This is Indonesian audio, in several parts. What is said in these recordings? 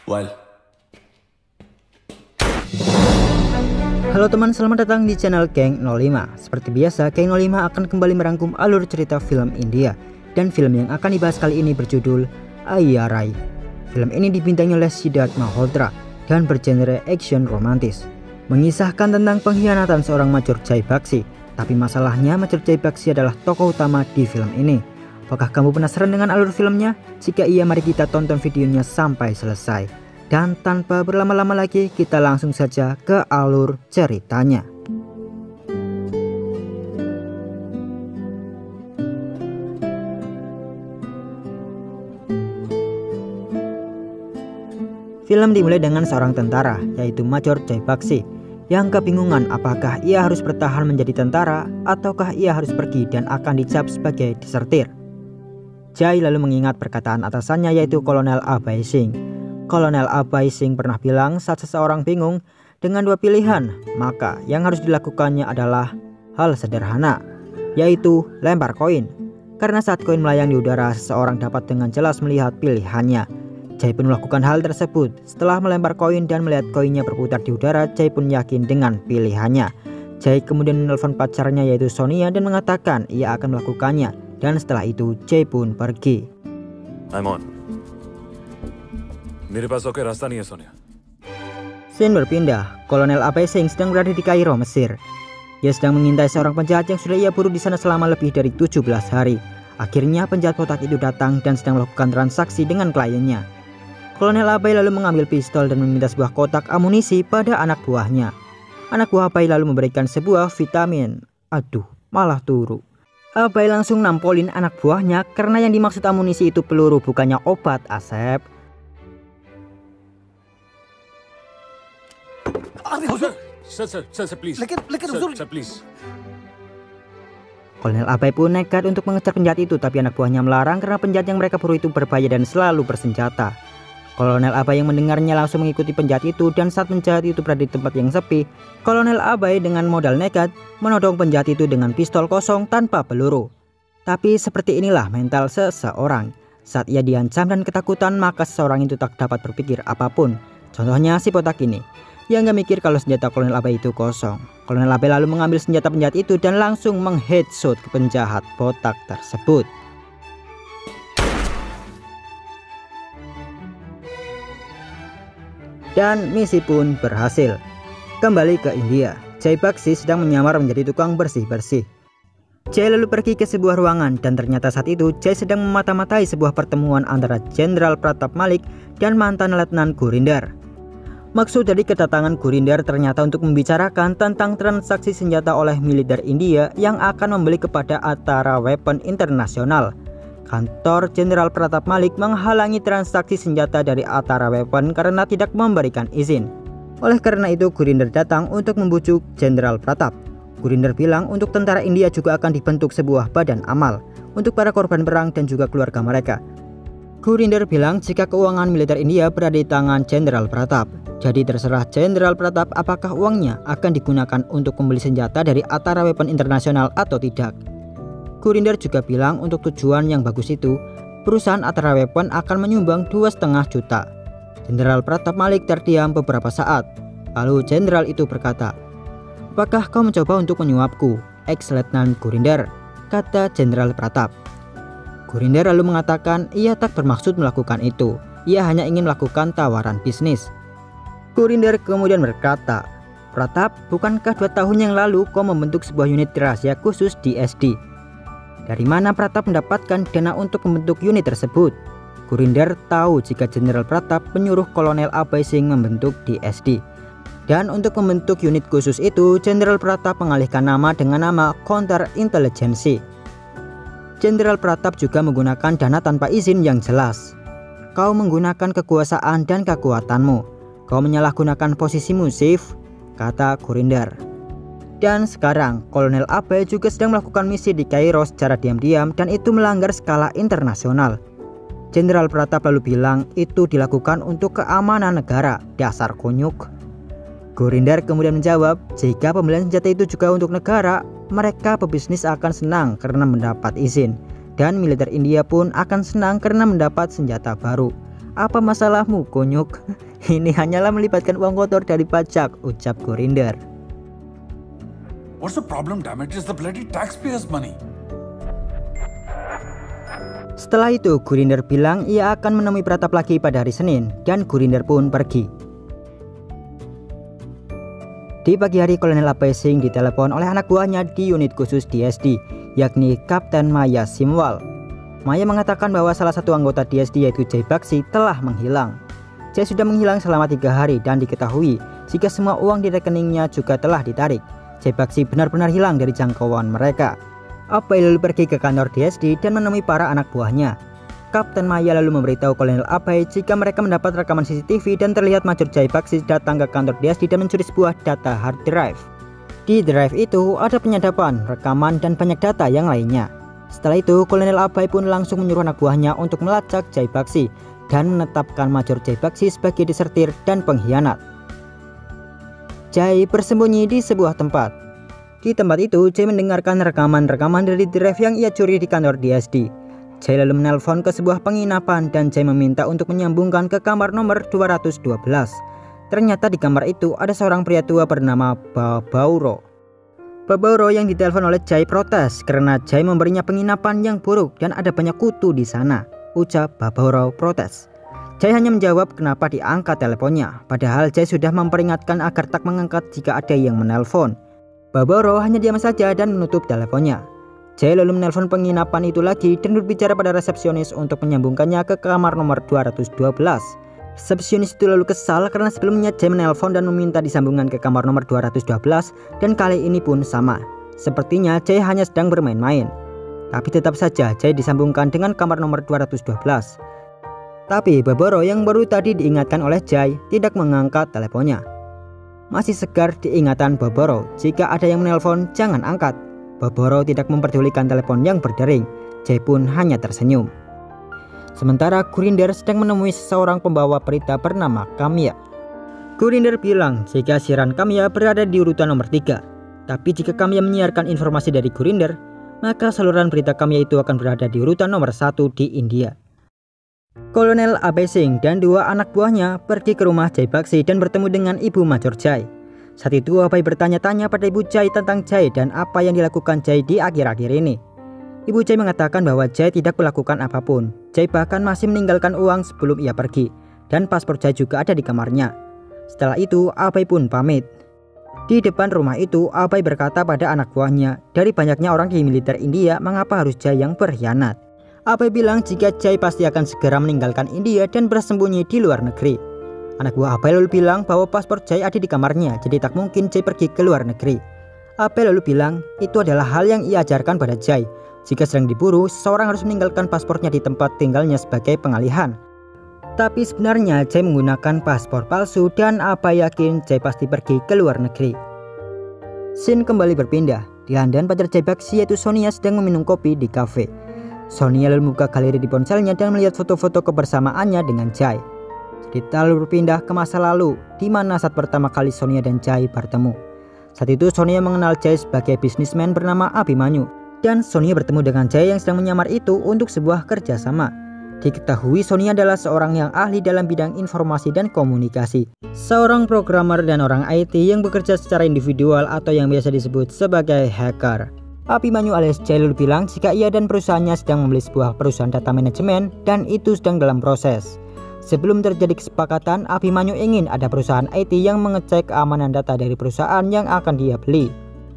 Well. Halo teman, selamat datang di channel Geng 05. Seperti biasa, Geng 05 akan kembali merangkum alur cerita film India. Dan film yang akan dibahas kali ini berjudul Aaiya Rai. Film ini dibintangi oleh Siddharth Malhotra dan bergenre action romantis, mengisahkan tentang pengkhianatan seorang Major Jai Bakshi. Tapi masalahnya Major Jai Bakshi adalah tokoh utama di film ini. Apakah kamu penasaran dengan alur filmnya? Jika iya, mari kita tonton videonya sampai selesai. Dan tanpa berlama-lama lagi, kita langsung saja ke alur ceritanya. Film dimulai dengan seorang tentara, yaitu Major Jai Bakshi, yang kebingungan apakah ia harus bertahan menjadi tentara ataukah ia harus pergi dan akan dicap sebagai desertir. Jai lalu mengingat perkataan atasannya, yaitu Kolonel Abhay Singh. Kolonel Abhay Singh pernah bilang saat seseorang bingung dengan dua pilihan, maka yang harus dilakukannya adalah hal sederhana, yaitu lempar koin. Karena saat koin melayang di udara, seseorang dapat dengan jelas melihat pilihannya. Jai pun melakukan hal tersebut. Setelah melempar koin dan melihat koinnya berputar di udara, Jai pun yakin dengan pilihannya. Jai kemudian menelpon pacarnya, yaitu Sonia, dan mengatakan ia akan melakukannya. Dan setelah itu Jai pun pergi. I'm on. मेरे पास कोई रास्ता नहीं है Sonia. Scene berpindah. Kolonel Abhay Singh sedang berada di Kairo, Mesir. Ia sedang mengintai seorang penjahat yang sudah ia buru di sana selama lebih dari 17 hari. Akhirnya penjahat botak itu datang dan sedang melakukan transaksi dengan kliennya. Kolonel Abhay lalu mengambil pistol dan meminta sebuah kotak amunisi pada anak buahnya. Anak buah Abhay lalu memberikan sebuah vitamin. Aduh, malah turu. Abhay langsung nampolin anak buahnya karena yang dimaksud amunisi itu peluru, bukannya obat, Asep. Sir, please. Sir, please. Kolonel Abhay pun nekat untuk mengejar penjahat itu, tapi anak buahnya melarang karena penjahat yang mereka buru itu berbahaya dan selalu bersenjata. Kolonel Abhay yang mendengarnya langsung mengikuti penjahat itu, dan saat penjahat itu berada di tempat yang sepi, Kolonel Abhay dengan modal nekat menodong penjahat itu dengan pistol kosong tanpa peluru. Tapi seperti inilah mental seseorang. Saat ia diancam dan ketakutan, maka seseorang itu tak dapat berpikir apapun. Contohnya si botak ini, yang gak mikir kalau senjata Kolonel Abhay itu kosong. Kolonel Abhay lalu mengambil senjata penjahat itu dan langsung mengheadshot ke penjahat botak tersebut. Dan misi pun berhasil. Kembali ke India, Jai Bakshi sedang menyamar menjadi tukang bersih-bersih. Jai lalu pergi ke sebuah ruangan dan ternyata saat itu Jai sedang memata-matai sebuah pertemuan antara Jenderal Pratap Malik dan mantan Letnan Gurinder. Maksud dari kedatangan Gurinder ternyata untuk membicarakan tentang transaksi senjata oleh militer India yang akan membeli kepada Atara Weapon International. Kantor Jenderal Pratap Malik menghalangi transaksi senjata dari Atara Weapon karena tidak memberikan izin. Oleh karena itu Gurinder datang untuk membujuk Jenderal Pratap. Gurinder bilang untuk tentara India juga akan dibentuk sebuah badan amal untuk para korban perang dan juga keluarga mereka. Gurinder bilang jika keuangan militer India berada di tangan Jenderal Pratap. Jadi terserah Jenderal Pratap apakah uangnya akan digunakan untuk membeli senjata dari Atara Weapon International atau tidak. Gurinder juga bilang untuk tujuan yang bagus itu, perusahaan Atara Weapon akan menyumbang 2,5 juta. Jenderal Pratap Malik terdiam beberapa saat. Lalu jenderal itu berkata, "Apakah kau mencoba untuk menyuapku, ex-letnan Gurinder?" kata Jenderal Pratap. Gurinder lalu mengatakan ia tak bermaksud melakukan itu. Ia hanya ingin melakukan tawaran bisnis. Gurinder kemudian berkata, "Pratap, bukankah 2 tahun yang lalu kau membentuk sebuah unit rahasia khusus di SD? Dari mana Pratap mendapatkan dana untuk membentuk unit tersebut?" Gurinder tahu jika Jenderal Pratap menyuruh Kolonel Abhay Singh membentuk di SD. Dan untuk membentuk unit khusus itu, Jenderal Pratap mengalihkan nama dengan nama Counter Intelligence. Jenderal Pratap juga menggunakan dana tanpa izin yang jelas. "Kau menggunakan kekuasaan dan kekuatanmu. Kau menyalahgunakan posisimu, Chief," kata Gurinder. Dan sekarang Kolonel Abhay juga sedang melakukan misi di Kairo secara diam-diam dan itu melanggar skala internasional. Jenderal Pratap lalu bilang itu dilakukan untuk keamanan negara, dasar kunyuk. Gurinder kemudian menjawab, jika pembelian senjata itu juga untuk negara, mereka pebisnis akan senang karena mendapat izin. Dan militer India pun akan senang karena mendapat senjata baru. Apa masalahmu, konyok? Ini hanyalah melibatkan uang kotor dari pajak, ucap Gurinder. What's the problem, damn it? It's the bloody taxpayers' money. Setelah itu, Gurinder bilang ia akan menemui Pratap lagi pada hari Senin, dan Gurinder pun pergi. Di pagi hari, Kolonel Abhay Singh ditelepon oleh anak buahnya di unit khusus DSD, yakni Kapten Maya Simwal. Maya mengatakan bahwa salah satu anggota DSD yaitu Jai Bakshi telah menghilang. Jai sudah menghilang selama 3 hari dan diketahui jika semua uang di rekeningnya juga telah ditarik. Jai Bakshi benar-benar hilang dari jangkauan mereka. Abhay lalu pergi ke kantor DSD dan menemui para anak buahnya. Kapten Maya lalu memberitahu Kolonel Abhay jika mereka mendapat rekaman CCTV dan terlihat Major Jai Bakshi datang ke kantor DSD dan mencuri sebuah data hard drive. Di drive itu ada penyadapan, rekaman, dan banyak data yang lainnya. Setelah itu, Kolonel Abhay pun langsung menyuruh anak buahnya untuk melacak Jai Bakshi dan menetapkan Major Jai Bakshi sebagai desertir dan pengkhianat. Jai bersembunyi di sebuah tempat. Di tempat itu, Jai mendengarkan rekaman-rekaman dari drive yang ia curi di kantor DSD. Jai lalu menelpon ke sebuah penginapan dan Jai meminta untuk menyambungkan ke kamar nomor 212. Ternyata di kamar itu ada seorang pria tua bernama Babauro. Babauro yang ditelepon oleh Jai protes karena Jai memberinya penginapan yang buruk dan ada banyak kutu di sana, ucap Babauro protes. Jai hanya menjawab kenapa diangkat teleponnya, padahal Jai sudah memperingatkan agar tak mengangkat jika ada yang menelpon. Babauro hanya diam saja dan menutup teleponnya. Jai lalu menelpon penginapan itu lagi dan berbicara pada resepsionis untuk menyambungkannya ke kamar nomor 212. Resepsionis itu lalu kesal karena sebelumnya Jai menelpon dan meminta disambungkan ke kamar nomor 212 dan kali ini pun sama. Sepertinya Jai hanya sedang bermain-main. Tapi tetap saja Jai disambungkan dengan kamar nomor 212. Tapi Babauro yang baru tadi diingatkan oleh Jai tidak mengangkat teleponnya. Masih segar diingatan Babauro, jika ada yang menelpon jangan angkat. Babauro tidak memperdulikan telepon yang berdering. Jai pun hanya tersenyum. Sementara Gurinder sedang menemui seseorang pembawa berita bernama Kamya. Gurinder bilang jika siaran Kamya berada di urutan nomor 3. Tapi jika Kamya menyiarkan informasi dari Gurinder, maka saluran berita Kamya itu akan berada di urutan nomor 1 di India. Kolonel Abhay Singh dan 2 anak buahnya pergi ke rumah Jai Bakshi dan bertemu dengan Ibu Major Jai. Saat itu Abhay bertanya-tanya pada Ibu Jai tentang Jai dan apa yang dilakukan Jai di akhir-akhir ini. Ibu Jai mengatakan bahwa Jai tidak melakukan apapun. Jai bahkan masih meninggalkan uang sebelum ia pergi, dan paspor Jai juga ada di kamarnya. Setelah itu Abhay pun pamit. Di depan rumah itu Abhay berkata pada anak buahnya, dari banyaknya orang di militer India, mengapa harus Jai yang berkhianat? Abhay bilang jika Jai pasti akan segera meninggalkan India dan bersembunyi di luar negeri. Anak buah Abhay lalu bilang bahwa paspor Jai ada di kamarnya, jadi tak mungkin Jai pergi ke luar negeri. Abhay lalu bilang itu adalah hal yang ia ajarkan pada Jai. Jika sedang diburu, seseorang harus meninggalkan paspornya di tempat tinggalnya sebagai pengalihan. Tapi sebenarnya Jai menggunakan paspor palsu dan Abhay yakin Jai pasti pergi ke luar negeri. Scene kembali berpindah. Di hadapan pacar Jai Bakshi yaitu Sonia sedang meminum kopi di kafe. Sonia lalu membuka galeri di ponselnya dan melihat foto-foto kebersamaannya dengan Jai. Cerita lalu berpindah ke masa lalu, di mana saat pertama kali Sonia dan Jai bertemu. Saat itu Sonia mengenal Jai sebagai bisnismen bernama Abhimanyu. Dan Sonia bertemu dengan Jai yang sedang menyamar itu untuk sebuah kerjasama. Diketahui Sonia adalah seorang yang ahli dalam bidang informasi dan komunikasi. Seorang programmer dan orang IT yang bekerja secara individual atau yang biasa disebut sebagai hacker. Abhimanyu alias Jai lalu bilang jika ia dan perusahaannya sedang membeli sebuah perusahaan data manajemen dan itu sedang dalam proses. Sebelum terjadi kesepakatan, Abhimanyu ingin ada perusahaan IT yang mengecek keamanan data dari perusahaan yang akan dia beli.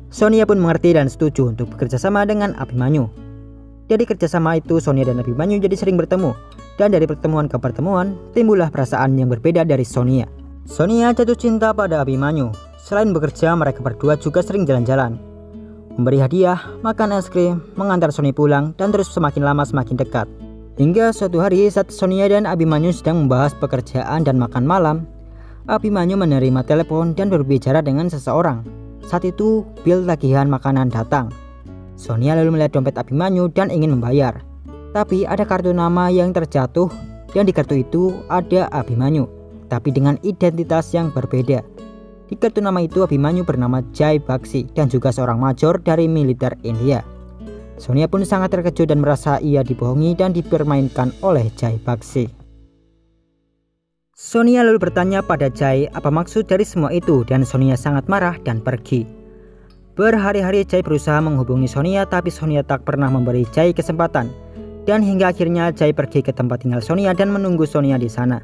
Sonia pun mengerti dan setuju untuk bekerja sama dengan Abhimanyu. Dari kerjasama itu Sonia dan Abhimanyu jadi sering bertemu. Dan dari pertemuan ke pertemuan timbullah perasaan yang berbeda dari Sonia. Sonia jatuh cinta pada Abhimanyu. Selain bekerja mereka berdua juga sering jalan-jalan, memberi hadiah, makan es krim, mengantar Sonia pulang dan terus semakin lama semakin dekat. Hingga suatu hari saat Sonia dan Abhimanyu sedang membahas pekerjaan dan makan malam, Abhimanyu menerima telepon dan berbicara dengan seseorang. Saat itu bil tagihan makanan datang. Sonia lalu melihat dompet Abhimanyu dan ingin membayar. Tapi ada kartu nama yang terjatuh dan di kartu itu ada Abhimanyu, tapi dengan identitas yang berbeda. Di kartu nama itu Abhimanyu bernama Jai Bakshi dan juga seorang major dari militer India. Sonia pun sangat terkejut dan merasa ia dibohongi dan dipermainkan oleh Jai Bakshi. Sonia lalu bertanya pada Jai apa maksud dari semua itu dan Sonia sangat marah dan pergi. Berhari-hari Jai berusaha menghubungi Sonia tapi Sonia tak pernah memberi Jai kesempatan. Dan hingga akhirnya Jai pergi ke tempat tinggal Sonia dan menunggu Sonia di sana.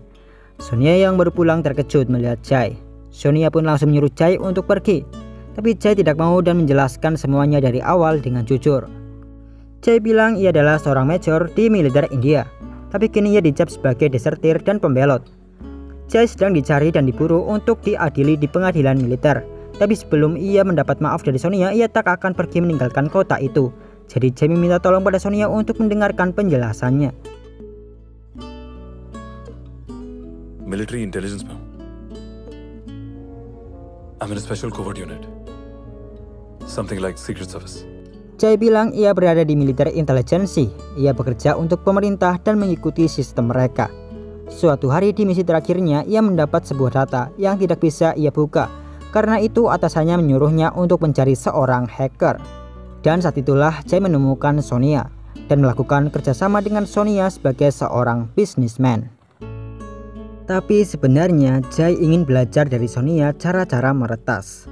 Sonia yang baru pulang terkejut melihat Jai. Sonia pun langsung menyuruh Jai untuk pergi. Tapi Jai tidak mau dan menjelaskan semuanya dari awal dengan jujur. Jai bilang ia adalah seorang major di militer India. Tapi kini ia dicap sebagai desertir dan pembelot. Jai sedang dicari dan diburu untuk diadili di pengadilan militer. Tapi sebelum ia mendapat maaf dari Sonia, ia tak akan pergi meninggalkan kota itu. Jadi Jai meminta tolong pada Sonia untuk mendengarkan penjelasannya. Military intelligence में हूँ. I'm in a special covert unit. Something like Secret Service. Jai bilang ia berada di militer intelligence. Ia bekerja untuk pemerintah dan mengikuti sistem mereka. Suatu hari di misi terakhirnya, ia mendapat sebuah data yang tidak bisa ia buka. Karena itu atasannya menyuruhnya untuk mencari seorang hacker. Dan saat itulah Jai menemukan Sonia dan melakukan kerjasama dengan Sonia sebagai seorang businessman. Tapi sebenarnya Jai ingin belajar dari Sonia cara-cara meretas.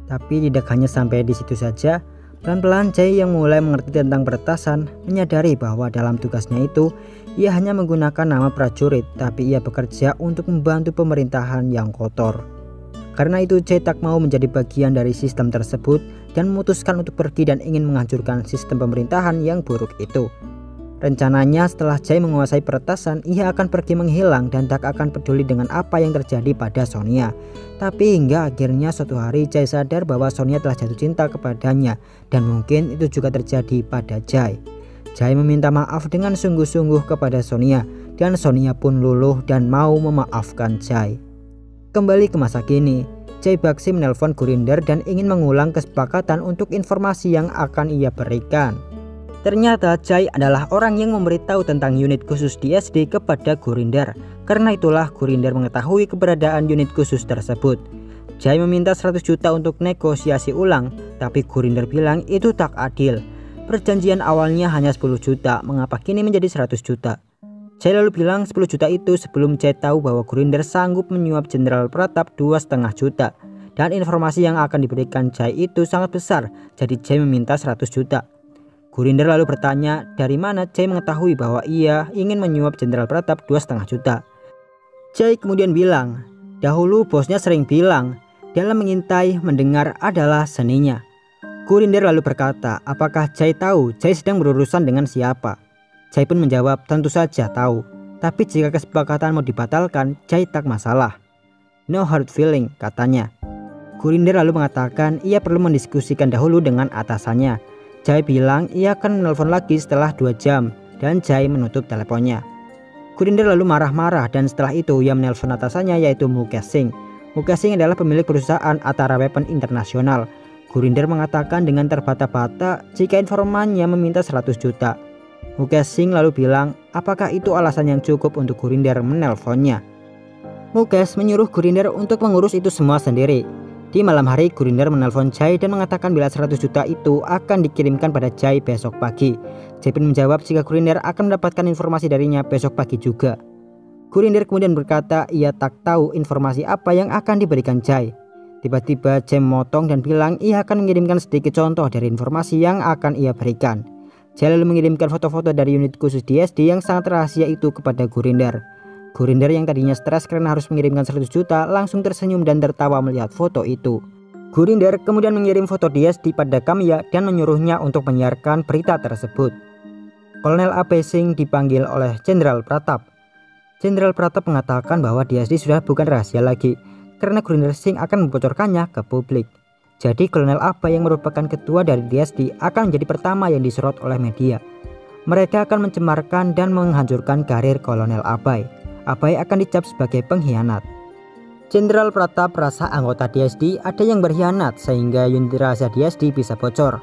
Tapi tidak hanya sampai di situ saja. Pelan-pelan Jai yang mulai mengerti tentang peretasan menyadari bahwa dalam tugasnya itu ia hanya menggunakan nama prajurit, tapi ia bekerja untuk membantu pemerintahan yang kotor. Karena itu Jai tak mau menjadi bagian dari sistem tersebut dan memutuskan untuk pergi dan ingin menghancurkan sistem pemerintahan yang buruk itu. Rencananya setelah Jai menguasai peretasan, ia akan pergi menghilang dan tak akan peduli dengan apa yang terjadi pada Sonia. Tapi hingga akhirnya suatu hari Jai sadar bahwa Sonia telah jatuh cinta kepadanya dan mungkin itu juga terjadi pada Jai. Jai meminta maaf dengan sungguh-sungguh kepada Sonia dan Sonia pun luluh dan mau memaafkan Jai. Kembali ke masa kini, Jai Bakshi menelpon Gurinder dan ingin mengulang kesepakatan untuk informasi yang akan ia berikan. Ternyata Jai adalah orang yang memberitahu tentang unit khusus DSD kepada Gurinder. Karena itulah Gurinder mengetahui keberadaan unit khusus tersebut. Jai meminta 100 juta untuk negosiasi ulang, tapi Gurinder bilang itu tak adil. Perjanjian awalnya hanya 10 juta, mengapa kini menjadi 100 juta? Jai lalu bilang 10 juta itu sebelum Jai tahu bahwa Gurinder sanggup menyuap Jenderal Pratap 2,5 juta. Dan informasi yang akan diberikan Jai itu sangat besar, jadi Jai meminta 100 juta. Gurinder lalu bertanya dari mana Jai mengetahui bahwa ia ingin menyuap Jenderal Pratap 2,5 juta. Jai kemudian bilang, dahulu bosnya sering bilang, dalam mengintai mendengar adalah seninya. Gurinder lalu berkata, apakah Jai tahu Jai sedang berurusan dengan siapa? Jai pun menjawab, tentu saja tahu. Tapi jika kesepakatan mau dibatalkan, Jai tak masalah. No hard feeling, katanya. Gurinder lalu mengatakan ia perlu mendiskusikan dahulu dengan atasannya. Jai bilang ia akan menelpon lagi setelah 2 jam dan Jai menutup teleponnya. Gurinder lalu marah-marah dan setelah itu ia menelpon atasannya yaitu Mukesh Singh. Mukesh Singh adalah pemilik perusahaan Atara Weapon Internasional. Gurinder mengatakan dengan terbata-bata jika informannya meminta 100 juta. Mukesh Singh lalu bilang apakah itu alasan yang cukup untuk Gurinder menelponnya. Mukesh menyuruh Gurinder untuk mengurus itu semua sendiri. Di malam hari Gurinder menelpon Jai dan mengatakan bila 100 juta itu akan dikirimkan pada Jai besok pagi. Jai pun menjawab jika Gurinder akan mendapatkan informasi darinya besok pagi juga. Gurinder kemudian berkata ia tak tahu informasi apa yang akan diberikan Jai. Tiba-tiba Jai memotong dan bilang ia akan mengirimkan sedikit contoh dari informasi yang akan ia berikan. Jai lalu mengirimkan foto-foto dari unit khusus DSD yang sangat rahasia itu kepada Gurinder. Gurinder yang tadinya stres karena harus mengirimkan 100 juta langsung tersenyum dan tertawa melihat foto itu. Gurinder kemudian mengirim foto DSD pada Kamya dan menyuruhnya untuk menyiarkan berita tersebut. Kolonel A.P. Singh dipanggil oleh Jenderal Pratap. Jenderal Pratap mengatakan bahwa DSD sudah bukan rahasia lagi karena Gurinder Singh akan membocorkannya ke publik. Jadi Kolonel A.P. yang merupakan ketua dari DSD akan menjadi pertama yang disorot oleh media. Mereka akan mencemarkan dan menghancurkan karir Kolonel A.P. Abai akan dicap sebagai pengkhianat. Jenderal Pratap merasa anggota DSD ada yang berkhianat sehingga unit rahasia DSD bisa bocor.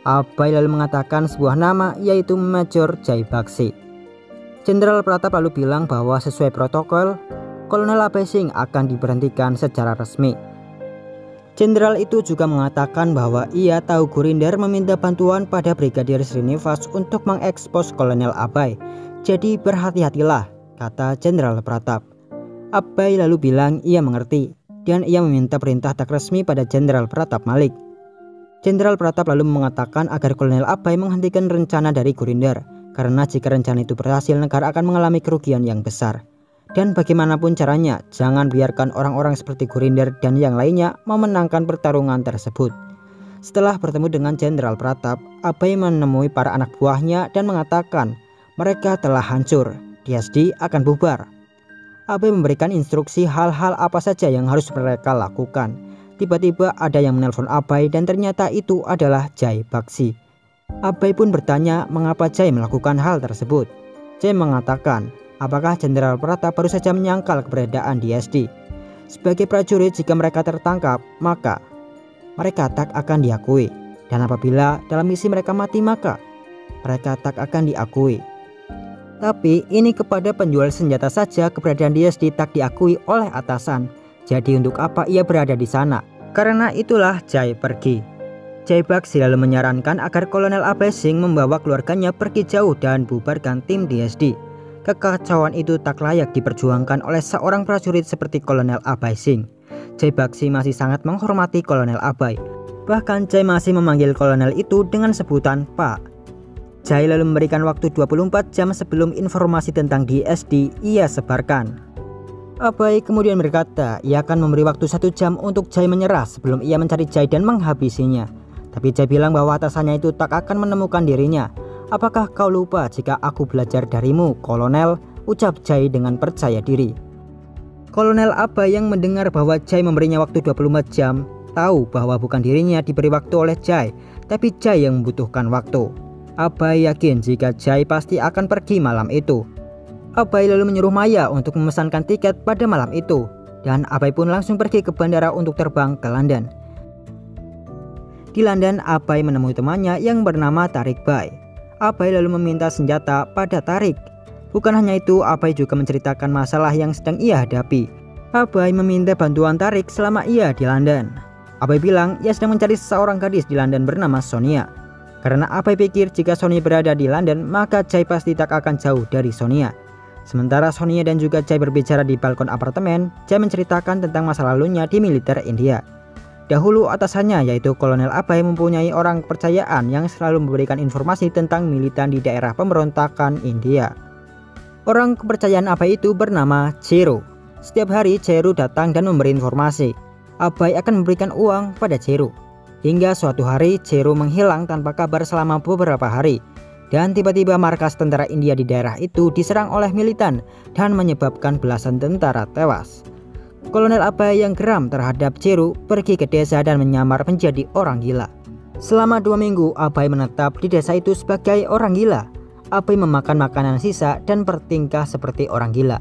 Abai lalu mengatakan sebuah nama yaitu Major Jai Bakshi. Jenderal Pratap lalu bilang bahwa sesuai protokol, Kolonel A.P. Singh akan diberhentikan secara resmi. Jenderal itu juga mengatakan bahwa ia tahu Gurinder meminta bantuan pada Brigadir Srinivas untuk mengekspos Kolonel Abai. Jadi berhati-hatilah, kata Jenderal Pratap. Abai lalu bilang ia mengerti dan ia meminta perintah tak resmi pada Jenderal Pratap Malik. Jenderal Pratap lalu mengatakan agar Kolonel Abai menghentikan rencana dari Gurinder, karena jika rencana itu berhasil negara akan mengalami kerugian yang besar. Dan bagaimanapun caranya, jangan biarkan orang-orang seperti Gurinder dan yang lainnya memenangkan pertarungan tersebut. Setelah bertemu dengan Jenderal Pratap, Abai menemui para anak buahnya dan mengatakan mereka telah hancur, DSD akan bubar. Abai memberikan instruksi hal-hal apa saja yang harus mereka lakukan. Tiba-tiba ada yang menelpon Abai dan ternyata itu adalah Jai Baksi. Abai pun bertanya mengapa Jai melakukan hal tersebut. Jai mengatakan, apakah Jenderal Pratap baru saja menyangkal keberadaan DSD. Sebagai prajurit jika mereka tertangkap, maka mereka tak akan diakui. Dan apabila dalam misi mereka mati, maka mereka tak akan diakui. Tapi ini kepada penjual senjata saja keberadaan DSD tak diakui oleh atasan. Jadi untuk apa ia berada di sana? Karena itulah Jai pergi. Jai Baksi lalu menyarankan agar Kolonel Abai Singh membawa keluarganya pergi jauh dan bubarkan tim DSD. Kekacauan itu tak layak diperjuangkan oleh seorang prajurit seperti Kolonel Abai Singh. Jai Baksi masih sangat menghormati Kolonel Abai. Bahkan Jai masih memanggil kolonel itu dengan sebutan Pak. Jai lalu memberikan waktu 24 jam sebelum informasi tentang DSD ia sebarkan. Abai kemudian berkata ia akan memberi waktu 1 jam untuk Jai menyerah sebelum ia mencari Jai dan menghabisinya. Tapi Jai bilang bahwa atasannya itu tak akan menemukan dirinya. Apakah kau lupa jika aku belajar darimu, Kolonel? Ucap Jai dengan percaya diri. Kolonel Abai yang mendengar bahwa Jai memberinya waktu 24 jam tahu bahwa bukan dirinya diberi waktu oleh Jai, tapi Jai yang membutuhkan waktu. Abai yakin jika Jai pasti akan pergi malam itu. Abai lalu menyuruh Maya untuk memesankan tiket pada malam itu, dan Abai pun langsung pergi ke bandara untuk terbang ke London. Di London, Abai menemui temannya yang bernama Tarik Bai. Abai lalu meminta senjata pada Tarik. Bukan hanya itu, Abai juga menceritakan masalah yang sedang ia hadapi. Abai meminta bantuan Tarik selama ia di London. Abai bilang ia sedang mencari seorang gadis di London bernama Sonia. Karena Abai pikir jika Sonia berada di London, maka Jai pasti tak akan jauh dari Sonia. Sementara Sonia dan juga Jai berbicara di balkon apartemen, Jai menceritakan tentang masa lalunya di militer India. Dahulu atasannya yaitu Kolonel Abai mempunyai orang kepercayaan yang selalu memberikan informasi tentang militan di daerah pemberontakan India. Orang kepercayaan Abai itu bernama Cheru. Setiap hari Cheru datang dan memberi informasi. Abai akan memberikan uang pada Cheru. Hingga suatu hari Cheru menghilang tanpa kabar selama beberapa hari. Dan tiba-tiba markas tentara India di daerah itu diserang oleh militan dan menyebabkan belasan tentara tewas. Kolonel Abai yang geram terhadap Cheru pergi ke desa dan menyamar menjadi orang gila. Selama 2 minggu Abai menetap di desa itu sebagai orang gila. Abai memakan makanan sisa dan bertingkah seperti orang gila.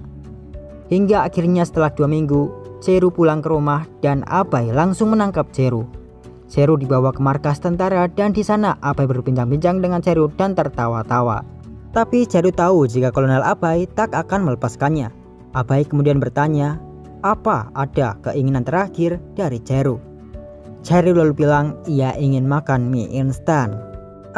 Hingga akhirnya setelah 2 minggu Cheru pulang ke rumah dan Abai langsung menangkap Cheru. Cheru dibawa ke markas tentara dan di sana Abai berbincang-bincang dengan Cheru dan tertawa-tawa. Tapi Cheru tahu jika Kolonel Abai tak akan melepaskannya. Abai kemudian bertanya, apa ada keinginan terakhir dari Cheru? Cheru lalu bilang ia ingin makan mie instan.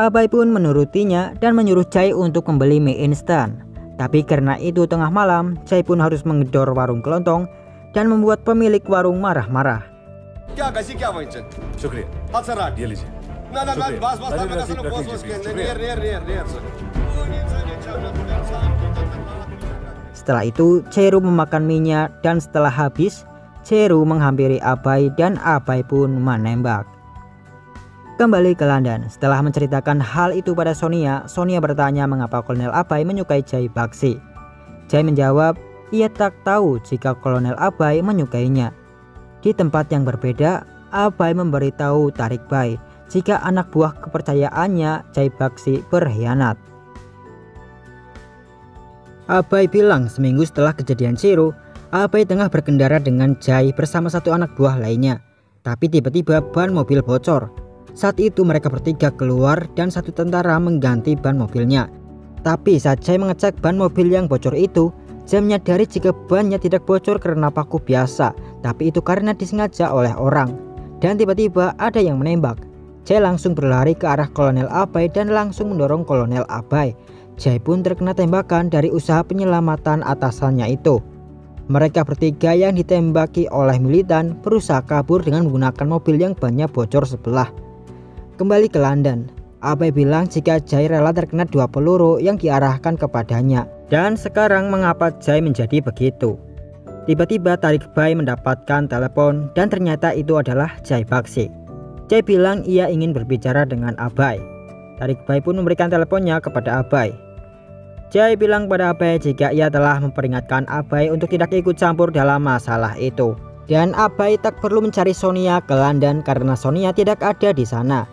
Abai pun menurutinya dan menyuruh Jai untuk membeli mie instan. Tapi karena itu tengah malam, Jai pun harus menggedor warung kelontong dan membuat pemilik warung marah-marah. क्या कैसी क्या वंचन शुक्रिया हाथ सर ये लीजिए ना ना ना शुक्रिया। बस बस अरे मैं रसीद सुनो रख बस लीजिए, बस के शुक्रिया। Near sir Setelah itu Cheru memakan mie-nya dan setelah habis Cheru menghampiri Abai dan Abai pun menembak. Kembali ke London, setelah menceritakan hal itu pada Sonia, Sonia bertanya mengapa Kolonel Abai menyukai Jai Baksi. Jai menjawab ia tak tahu jika Kolonel Abai menyukainya. Di tempat yang berbeda, Abai memberitahu Tarik Bai jika anak buah kepercayaannya Jai Baksi berkhianat. Abai bilang seminggu setelah kejadian Cheru, Abai tengah berkendara dengan Jai bersama satu anak buah lainnya. Tapi tiba-tiba ban mobil bocor. Saat itu mereka bertiga keluar dan satu tentara mengganti ban mobilnya. Tapi saat Jai mengecek ban mobil yang bocor itu, Jai menyadari jika bannya tidak bocor karena paku biasa, tapi itu karena disengaja oleh orang. Dan tiba-tiba ada yang menembak. Jai langsung berlari ke arah Kolonel Abai dan langsung mendorong Kolonel Abai. Jai pun terkena tembakan dari usaha penyelamatan atasannya itu. Mereka bertiga yang ditembaki oleh militan berusaha kabur dengan menggunakan mobil yang bannya bocor sebelah. Kembali ke London, Abai bilang jika Jai rela terkena 2 peluru yang diarahkan kepadanya. Dan sekarang mengapa Jai menjadi begitu? Tiba-tiba Tariq Bhai mendapatkan telepon dan ternyata itu adalah Jai Bakshi. Jai bilang ia ingin berbicara dengan Abai. Tariq Bhai pun memberikan teleponnya kepada Abai. Jai bilang pada Abai jika ia telah memperingatkan Abai untuk tidak ikut campur dalam masalah itu. Dan Abai tak perlu mencari Sonia ke London karena Sonia tidak ada di sana.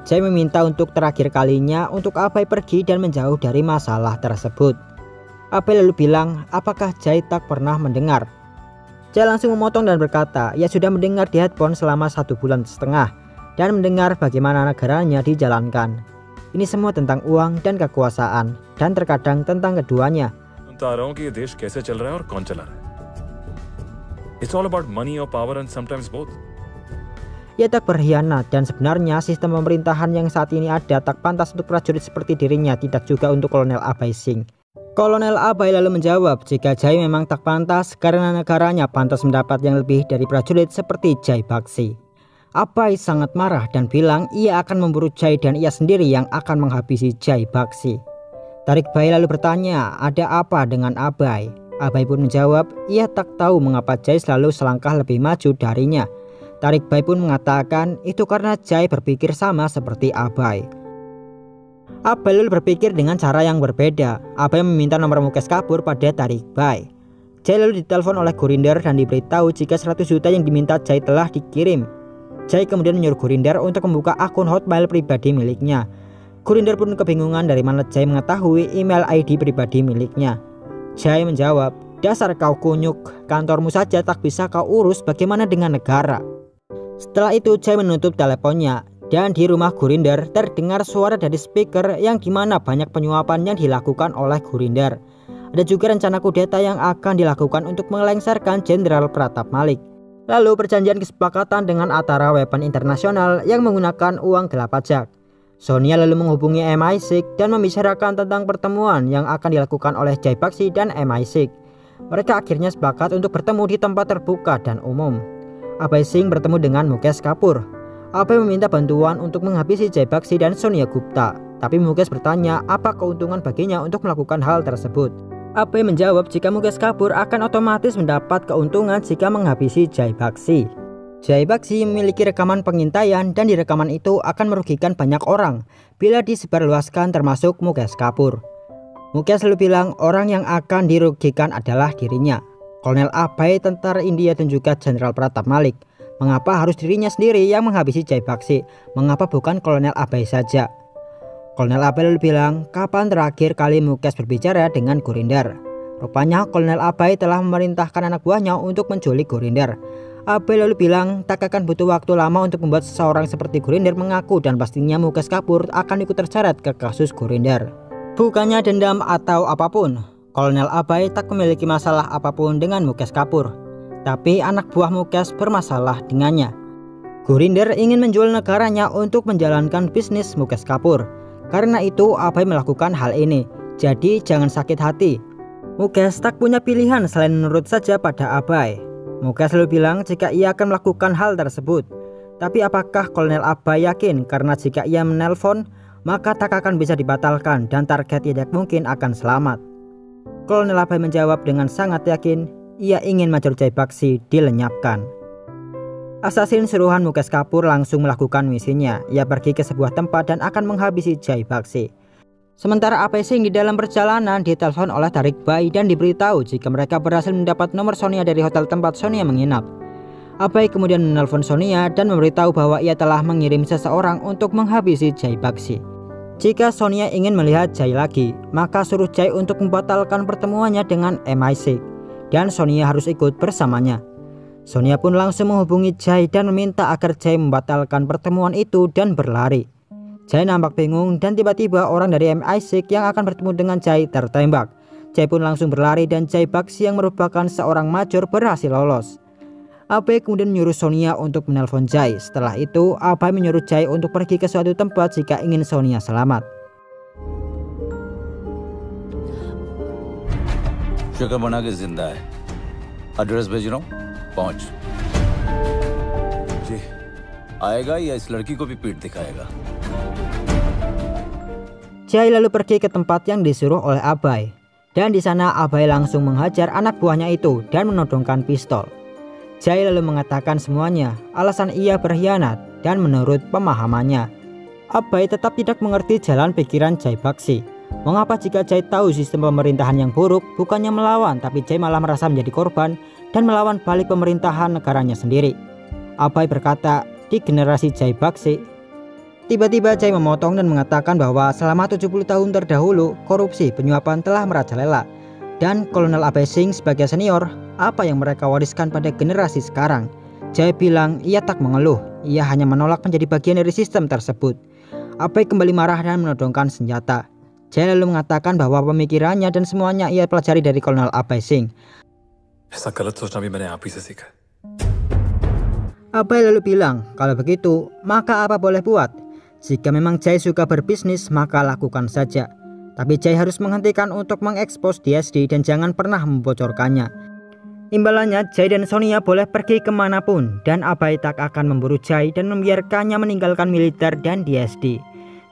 Jai meminta untuk terakhir kalinya untuk Abai pergi dan menjauh dari masalah tersebut. Abai lalu bilang apakah Jai tak pernah mendengar. Jai langsung memotong dan berkata ia sudah mendengar di headphone selama 1,5 bulan dan mendengar bagaimana negaranya dijalankan. Ini semua tentang uang dan kekuasaan dan terkadang tentang keduanya. सुनता रहा हूं कि ये देश कैसे चल रहा है और कौन चला रहा है. It's all about money or power and sometimes both. Ia tak berkhianat dan sebenarnya sistem pemerintahan yang saat ini ada tak pantas untuk prajurit seperti dirinya, tidak juga untuk Kolonel Abai Singh. Kolonel Abai lalu menjawab jika Jai memang tak pantas karena negaranya pantas mendapat yang lebih dari prajurit seperti Jai Bakshi. Abai sangat marah dan bilang ia akan memburu Jai dan ia sendiri yang akan menghabisi Jai Bakshi. Tariq Bhai lalu bertanya ada apa dengan Abai. Abai pun menjawab ia tak tahu mengapa Jai selalu selangkah lebih maju darinya. Tariq Bhai pun mengatakan itu karena Jai berpikir sama seperti Abai. Abai lalu berpikir dengan cara yang berbeda. Abai meminta nomor Mukesh Kabur pada Tariq Bhai. Jai lalu ditelepon oleh Gurinder dan diberitahu jika 100 juta yang diminta Jai telah dikirim. Jai kemudian menyuruh Gurinder untuk membuka akun Hotmail pribadi miliknya. Gurinder pun kebingungan dari mana Jai mengetahui email ID pribadi miliknya. Jai menjawab, dasar kau kunyuk, kantormu saja tak bisa kau urus, bagaimana dengan negara? Setelah itu Jai menutup teleponnya dan di rumah Gurinder terdengar suara dari speaker yang dimana banyak penyuapan yang dilakukan oleh Gurinder. Ada juga rencana kudeta yang akan dilakukan untuk melengsarkan Jenderal Pratap Malik. Lalu perjanjian kesepakatan dengan Atara Weapon Internasional yang menggunakan uang gelap pajak. Sonia lalu menghubungi MI6 dan membicarakan tentang pertemuan yang akan dilakukan oleh Jai Bakshi dan MI6. Mereka akhirnya sepakat untuk bertemu di tempat terbuka dan umum. Abai Singh bertemu dengan Mukesh Kabur. Abai meminta bantuan untuk menghabisi Jai Bakshi dan Sonia Gupta. Tapi Mukesh bertanya apa keuntungan baginya untuk melakukan hal tersebut. Abai menjawab jika Mukesh Kabur akan otomatis mendapat keuntungan jika menghabisi Jai Bakshi. Jai Bakshi memiliki rekaman pengintaian dan di rekaman itu akan merugikan banyak orang bila disebarluaskan termasuk Mukesh Kabur. Mukesh selalu bilang orang yang akan dirugikan adalah dirinya. Kolonel Abai, tentara India dan juga Jenderal Pratap Malik. Mengapa harus dirinya sendiri yang menghabisi Jai Bakshi? Mengapa bukan Kolonel Abai saja? Kolonel Abai lalu bilang, kapan terakhir kali Mukesh berbicara dengan Gurinder? Rupanya Kolonel Abai telah memerintahkan anak buahnya untuk menculik Gurinder. Abai lalu bilang tak akan butuh waktu lama untuk membuat seseorang seperti Gurinder mengaku dan pastinya Mukesh Kabur akan ikut terseret ke kasus Gurinder. Bukannya dendam atau apapun, Kolonel Abai tak memiliki masalah apapun dengan Mukesh Kabur. Tapi anak buah Mukesh bermasalah dengannya. Gurinder ingin menjual negaranya untuk menjalankan bisnis Mukesh Kabur. Karena itu Abai melakukan hal ini. Jadi jangan sakit hati. Mukesh tak punya pilihan selain menurut saja pada Abai. Mukesh selalu bilang jika ia akan melakukan hal tersebut. Tapi apakah Kolonel Abai yakin karena jika ia menelpon maka tak akan bisa dibatalkan dan target tidak mungkin akan selamat? Kolonel Abai menjawab dengan sangat yakin ia ingin Major Jai Bakshi dilenyapkan. Asasin suruhan Mukesh Kabur langsung melakukan misinya. Ia pergi ke sebuah tempat dan akan menghabisi Jai Bakshi. Sementara Abai Singh di dalam perjalanan ditelepon oleh Tariq Bhai dan diberitahu jika mereka berhasil mendapat nomor Sonia dari hotel tempat Sonia menginap. Abai kemudian menelpon Sonia dan memberitahu bahwa ia telah mengirim seseorang untuk menghabisi Jai Bakshi. Jika Sonia ingin melihat Jai lagi, maka suruh Jai untuk membatalkan pertemuannya dengan MI6 dan Sonia harus ikut bersamanya. Sonia pun langsung menghubungi Jai dan meminta agar Jai membatalkan pertemuan itu dan berlari. Jai nampak bingung dan tiba-tiba orang dari MI6 yang akan bertemu dengan Jai tertembak. Jai pun langsung berlari dan Jai Bakshi yang merupakan seorang major berhasil lolos. Abai kemudian menyuruh Sonia untuk menelpon Jai. Setelah itu Abai menyuruh Jai untuk pergi ke suatu tempat jika ingin Sonia selamat. शक्ल बना के जिंदा है एड्रेस भेज रहा हूँ, पहुंच। जी। आएगा या इस लड़की को भी पीठ दिखाएगा? Jai lalu pergi ke tempat yang disuruh oleh Abai. Dan di sana Abai langsung menghajar anak buahnya itu dan menodongkan pistol. Jai lalu mengatakan semuanya, alasan ia berkhianat dan menurut pemahamannya. Abai tetap tidak mengerti jalan pikiran Jai Baksi. Mengapa jika Jai tahu sistem pemerintahan yang buruk, bukannya melawan, tapi Jai malah merasa menjadi korban dan melawan balik pemerintahan negaranya sendiri. Abai berkata, di generasi Jai Baksi. Tiba-tiba Jai memotong dan mengatakan bahwa selama 70 tahun terdahulu korupsi penyuapan telah merajalela. Dan Kolonel Abai Singh sebagai senior, apa yang mereka wariskan pada generasi sekarang? Jai bilang ia tak mengeluh, ia hanya menolak menjadi bagian dari sistem tersebut. Abai kembali marah dan menodongkan senjata. Jai lalu mengatakan bahwa pemikirannya dan semuanya ia pelajari dari Kolonel Abai Singh. ऐसा गलत सोचना भी मैंने आप ही से सीखा। Abai lalu bilang, kalau begitu maka apa boleh buat? Jika memang Jai suka berbisnis maka lakukan saja. Tapi Jai harus menghentikan untuk mengekspos DSD dan jangan pernah membocorkannya. Imbalannya Jai dan Sonia boleh pergi kemanapun dan Abai tak akan memburu Jai dan membiarkannya meninggalkan militer dan DSD.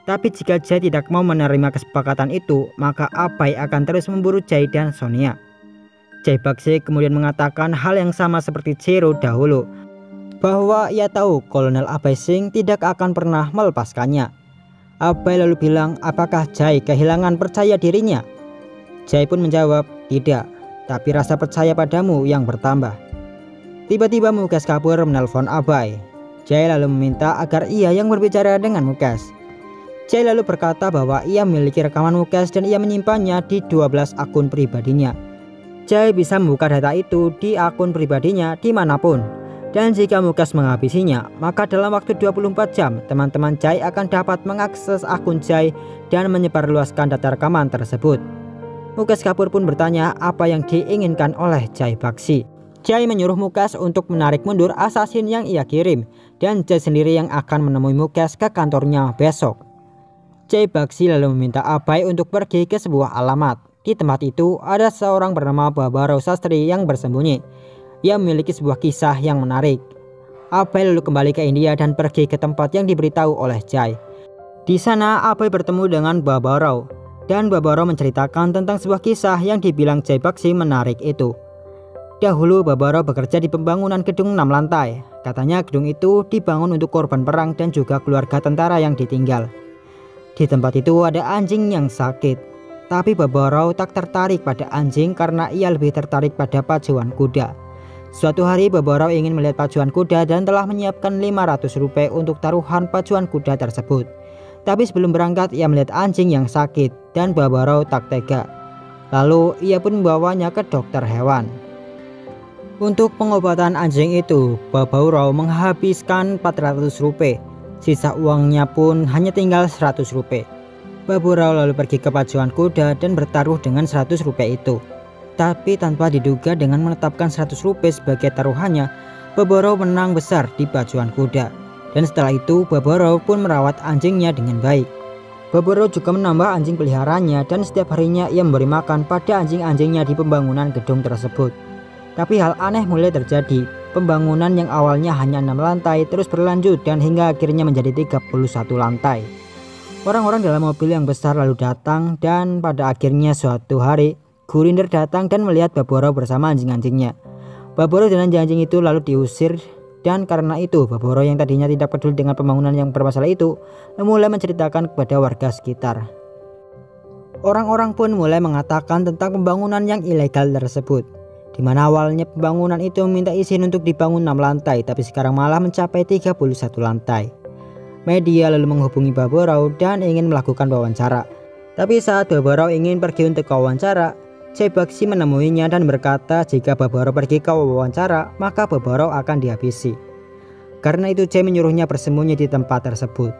Tapi jika Jai tidak mau menerima kesepakatan itu, maka Abai akan terus memburu Jai dan Sonia. Jai Baksi kemudian mengatakan hal yang sama seperti Chero dahulu, bahwa ia tahu Kolonel Abai Singh tidak akan pernah melepaskannya. Abai lalu bilang, apakah Jai kehilangan percaya dirinya? Jai pun menjawab, tidak, tapi rasa percaya padamu yang bertambah. Tiba-tiba Mukesh Kapur menelpon Abai. Jai lalu meminta agar ia yang berbicara dengan Mukesh. Jai lalu berkata bahwa ia memiliki rekaman Mukesh dan ia menyimpannya di 12 akun pribadinya. Jai bisa membuka data itu di akun pribadinya dimanapun. Dan jika Mukesh menghabisinya, maka dalam waktu 24 jam teman-teman Jai akan dapat mengakses akun Jai dan menyebarluaskan data rekaman tersebut. Mukesh Kapur pun bertanya apa yang diinginkan oleh Jai Baksi. Jai menyuruh Mukesh untuk menarik mundur asasin yang ia kirim, dan Jai sendiri yang akan menemui Mukesh ke kantornya besok. Jai Baksi lalu meminta Abai untuk pergi ke sebuah alamat. Di tempat itu ada seorang bernama Babaro Sastri yang bersembunyi. Ia memiliki sebuah kisah yang menarik. Abai lalu kembali ke India dan pergi ke tempat yang diberitahu oleh Jai. Di sana Abai bertemu dengan Babaro, dan Babaro menceritakan tentang sebuah kisah yang dibilang Jai Baksi menarik itu. Dahulu Babaro bekerja di pembangunan gedung 6 lantai. Katanya gedung itu dibangun untuk korban perang dan juga keluarga tentara yang ditinggal. Di tempat itu ada anjing yang sakit, tapi Babaro tak tertarik pada anjing karena ia lebih tertarik pada pacuan kuda. Suatu hari Babaro ingin melihat pacuan kuda dan telah menyiapkan 500 rupiah untuk taruhan pacuan kuda tersebut. Tapi sebelum berangkat ia melihat anjing yang sakit dan Babaro tak tega. Lalu ia pun membawanya ke dokter hewan. Untuk pengobatan anjing itu Babaro menghabiskan 400 rupiah. Sisa uangnya pun hanya tinggal 100 rupiah. Babaro lalu pergi ke pacuan kuda dan bertaruh dengan 100 rupiah itu. Tapi tanpa diduga dengan menetapkan 100 rupiah sebagai taruhannya, Babaro menang besar di pacuan kuda. Dan setelah itu Babaro pun merawat anjingnya dengan baik. Babaro juga menambah anjing peliharaannya dan setiap harinya ia memberi makan pada anjing-anjingnya di pembangunan gedung tersebut. Tapi hal aneh mulai terjadi. Pembangunan yang awalnya hanya 6 lantai terus berlanjut dan hingga akhirnya menjadi 31 lantai. Orang-orang dalam mobil yang besar lalu datang dan pada akhirnya suatu hari Gurinder datang dan melihat Babaro bersama anjing-anjingnya. Babaro dan anjing-anjing itu lalu diusir dan karena itu Babaro yang tadinya tidak peduli dengan pembangunan yang bermasalah itu mulai menceritakan kepada warga sekitar. Orang-orang pun mulai mengatakan tentang pembangunan yang ilegal tersebut, di mana awalnya pembangunan itu meminta izin untuk dibangun 6 lantai tapi sekarang malah mencapai 31 lantai. Media lalu menghubungi Babaro dan ingin melakukan wawancara. Tapi saat Babaro ingin pergi untuk wawancara, Jai Baksi menemuinya dan berkata jika Babaro pergi ke wawancara maka Babaro akan dihabisi. Karena itu Jai menyuruhnya bersembunyi di tempat tersebut.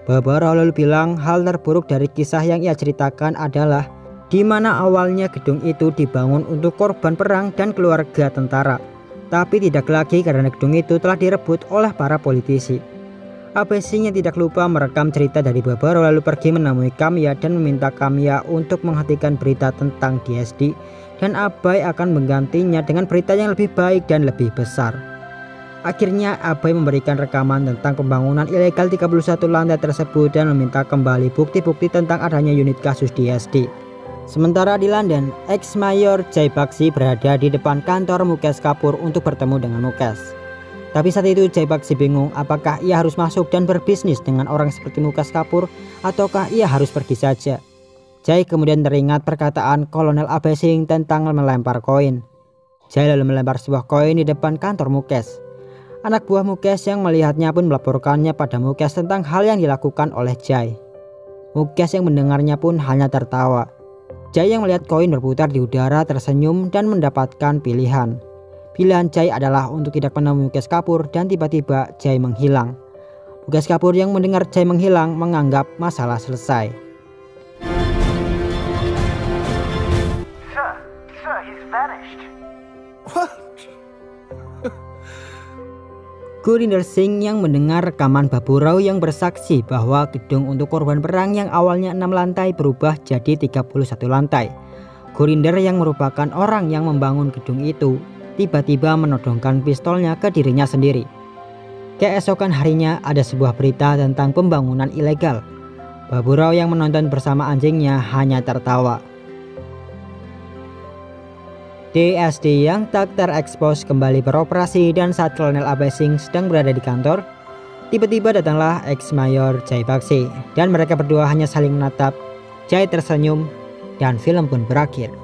Babaro lalu bilang hal terburuk dari kisah yang ia ceritakan adalah di mana awalnya gedung itu dibangun untuk korban perang dan keluarga tentara, tapi tidak lagi karena gedung itu telah direbut oleh para politisi. Abai Singh yang tidak lupa merekam cerita dari Babaro lalu pergi menemui Kamya dan meminta Kamya untuk menghentikan berita tentang DSD dan Abai akan menggantinya dengan berita yang lebih baik dan lebih besar. Akhirnya Abai memberikan rekaman tentang pembangunan ilegal 31 lantai tersebut dan meminta kembali bukti-bukti tentang adanya unit kasus di SD. Sementara di London, ex-mayor Jay Bakshi berada di depan kantor Mukesh Kapoor untuk bertemu dengan Mukesh. Tapi saat itu Jay Bakshi bingung apakah ia harus masuk dan berbisnis dengan orang seperti Mukesh Kapoor ataukah ia harus pergi saja. Jay kemudian teringat perkataan Kolonel Abai Singh tentang melempar koin. Jay lalu melempar sebuah koin di depan kantor Mukesh. Anak buah Mukesh yang melihatnya pun melaporkannya pada Mukesh tentang hal yang dilakukan oleh Jay. Mukesh yang mendengarnya pun hanya tertawa. Jay yang melihat koin berputar di udara tersenyum dan mendapatkan pilihan. Pilihan Jay adalah untuk tidak menemui Mukesh Kapoor dan tiba-tiba Jay menghilang. Mukesh Kapoor yang mendengar Jay menghilang menganggap masalah selesai. Sir, he's vanished. Gurinder Singh yang mendengar rekaman Babu Rao yang bersaksi bahwa gedung untuk korban perang yang awalnya 6 lantai berubah jadi 31 lantai. Gurinder yang merupakan orang yang membangun gedung itu tiba-tiba menodongkan pistolnya ke dirinya sendiri. Keesokan harinya ada sebuah berita tentang pembangunan ilegal. Babu Rao yang menonton bersama anjingnya hanya tertawa. DSD yang tak terekspos kembali beroperasi dan saat Kolonel Abai Singh sedang berada di kantor, tiba-tiba datanglah ex-mayor Jay Bakshi dan mereka berdua hanya saling menatap. Jay tersenyum dan film pun berakhir.